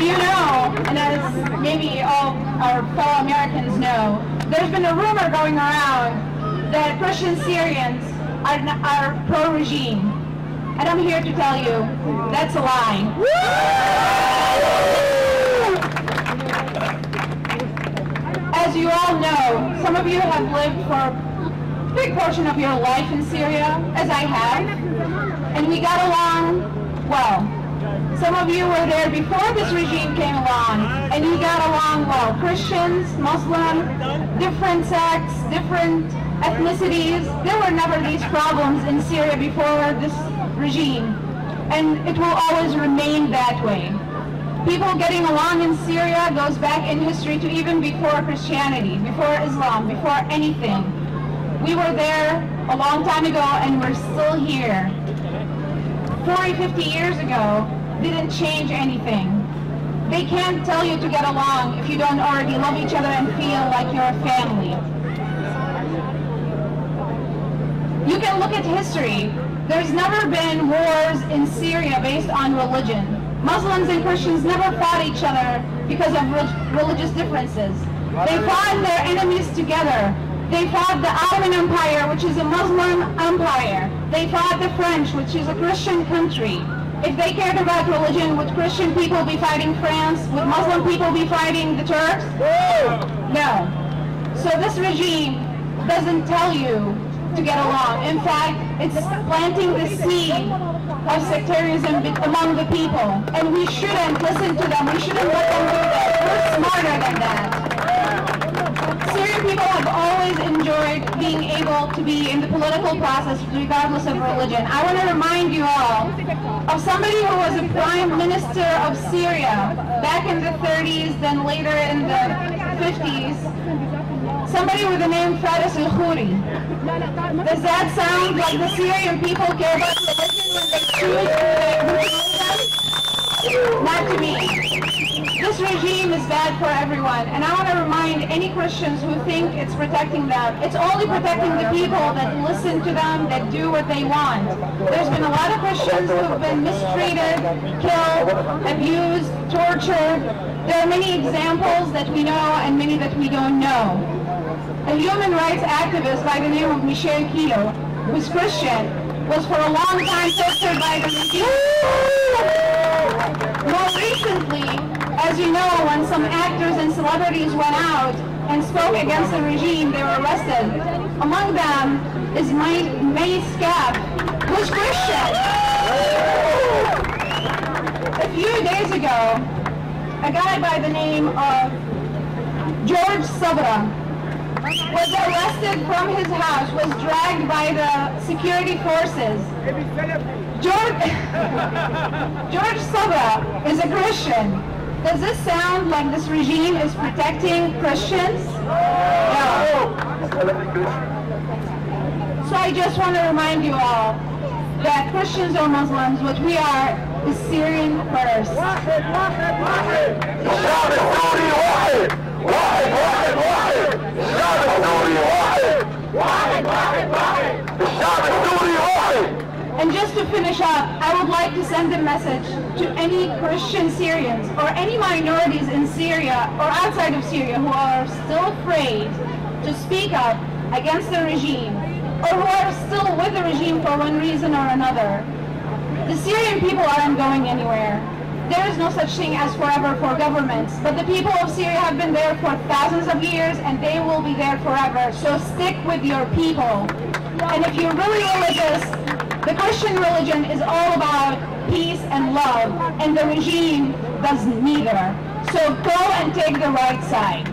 you know, and as maybe all our fellow Americans know, there's been a rumor going around that Christian Syrians are pro-regime. And I'm here to tell you, that's a lie. As you all know, some of you have lived for a big portion of your life in Syria, as I have, and we got along well. Some of you were there before this regime came along, and you got along well. Christians, Muslims, different sects, different ethnicities. There were never these problems in Syria before this regime, and it will always remain that way. People getting along in Syria goes back in history to even before Christianity, before Islam, before anything. We were there a long time ago, and we're still here. 40, 50 years ago, didn't change anything. They can't tell you to get along if you don't already love each other and feel like you're a family. You can look at history. There's never been wars in Syria based on religion. Muslims and Christians never fought each other because of religious differences. They fought their enemies together. They fought the Ottoman Empire, which is a Muslim empire. They fought the French, which is a Christian country. If they cared about religion, would Christian people be fighting France? Would Muslim people be fighting the Turks? No. So this regime doesn't tell you to get along. In fact, it's planting the seed of sectarianism among the people. And we shouldn't listen to them. We shouldn't let them do that. We're smarter than that. Syrian people have always enjoyed being able to be in the political process regardless of religion. I want to remind you all of somebody who was a prime minister of Syria back in the 30s, then later in the 50s. Somebody with the name Faris al-Khoury. Does that sound like the Syrian people care about religion when they choose who they them? Not to me. This regime is bad for everyone, and I want to remind any Christians who think it's protecting them, it's only protecting the people that listen to them, that do what they want. There's been a lot of Christians who have been mistreated, killed, abused, tortured. There are many examples that we know and many that we don't know. A human rights activist by the name of Michel Kilo, who's Christian, was for a long time tortured by the regime. More recently, as you know, when some actors and celebrities went out and spoke against the regime, they were arrested. Among them is May Scap, who's Christian. A few days ago, a guy by the name of George Sabra was arrested from his house, was dragged by the security forces. George Sabra is a Christian. Does this sound like this regime is protecting Christians? No. So I just want to remind you all that Christians or Muslims, what we are, is Syrian first. And just to finish up, I would like to send a message to any Christian Syrians or any minorities in Syria or outside of Syria who are still afraid to speak up against the regime or who are still with the regime for one reason or another. The Syrian people aren't going anywhere. There is no such thing as forever for governments, but the people of Syria have been there for thousands of years and they will be there forever. So stick with your people. And if you're really religious, the Christian religion is all about peace and love, and the regime does neither. So go and take the right side.